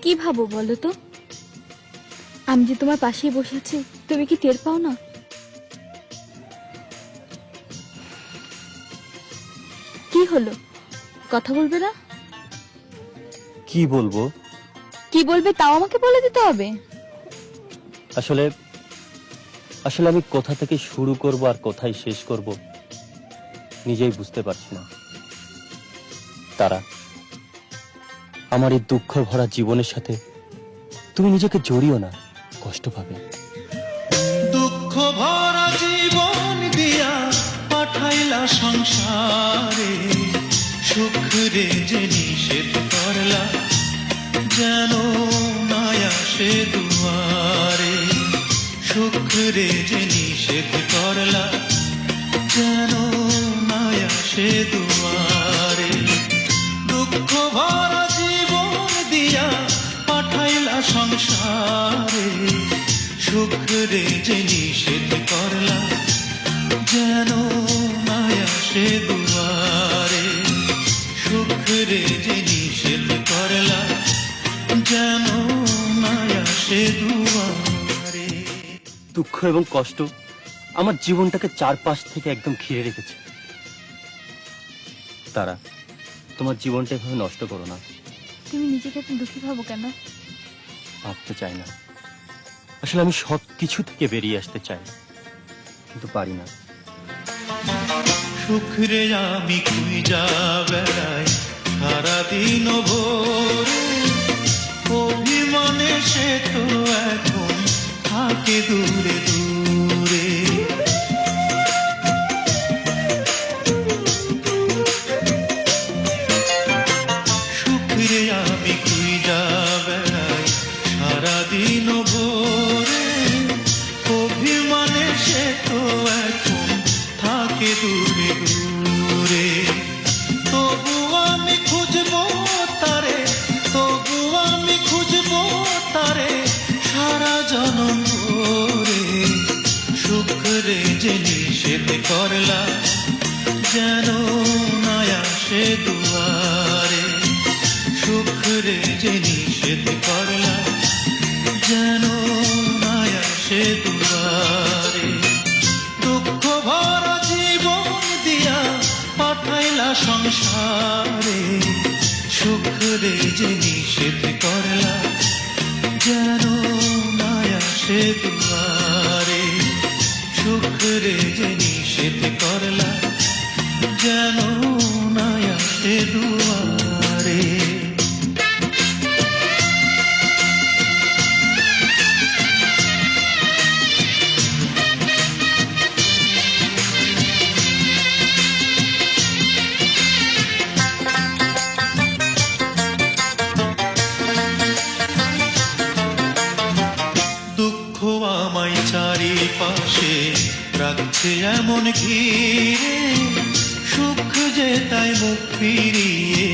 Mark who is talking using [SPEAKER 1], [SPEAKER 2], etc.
[SPEAKER 1] কি ভাবো বলো তো? আমি যে তোমার পাশেই বসে আছি, তুমি কি টের পাও না? কি হলো, কথা বলবে না?
[SPEAKER 2] কি বলবো?
[SPEAKER 1] কি বলবে তাও আমাকে বলে দিতে হবে।
[SPEAKER 2] আসলে আসলে আমি কোথা থেকে শুরু করব আর কোথায় শেষ করব নিজেই বুঝতে পারছি না। তারা, আমার এই দুঃখ ভরা জীবনের সাথে তুমি নিজেকে জড়িও না, কষ্ট পাবে।
[SPEAKER 3] দুঃখ ভরা জীবন দিয়া পাঠাইলা সংসারে, সুখ রে যে নিষেধ করলা যেন না আসে দুয়ারে। সুখ রে যে নিষেধ করলা যেন না আসে দুয়ারে। দুঃখ ভরা জীবন দিয়া পাঠাইলা সংসারে, সুখ রে যে নিষেধ করলা যেন না আসে দুয়ারে। সুখ রে যে নিষেধ করলা যেন না আসে দুয়ারে।
[SPEAKER 2] দুঃখ এবং কষ্ট আমার জীবনটাকে চারপাশ থেকে একদম ঘিরে রেখেছে। তারা, তোমার জীবনটা এভাবে নষ্ট করো না।
[SPEAKER 1] তুমি নিজেকে এত দুঃখী ভাবো কেন?
[SPEAKER 2] ভাবতে চাই না। আসলে আমি সব কিছু থেকে বেরিয়ে আসতে চাই, কিন্তু পারি না।
[SPEAKER 3] সুখ রে আমি খুঁজা বেড়াই সারাদিন ভোরে, অভিমানে সে তো এখন থাকে দূরে দূরে। সুখ রে আমি খুঁজা বেড়াই সারাদিন ভোরে, অভিমানে সে তো এখন থাকে দূরে দূরে। তবু আমি খুঁজবো তারে, তবু আমি খুঁজবো তারে সারা জনম ধরে। সুখ রে যে নিষেধ করলা যেন না আসে দুয়ারে। সুখ রে যে নিষেধ করলা যেন না আসে দুয়ারে। দুঃখ ভরা জীবন দিয়া পাঠাইলা সংসারে, সুখ রে যে নিষেধ করলা যেন না আসে দুয়ারে। সুখ রে যে নিষেধ করলা যেন না আসে দুয়ারে। দুঃখ আমায় চারিপাশে রাখছে এমন ঘিরে, সুখ যে তাই মুখ ফিরিয়ে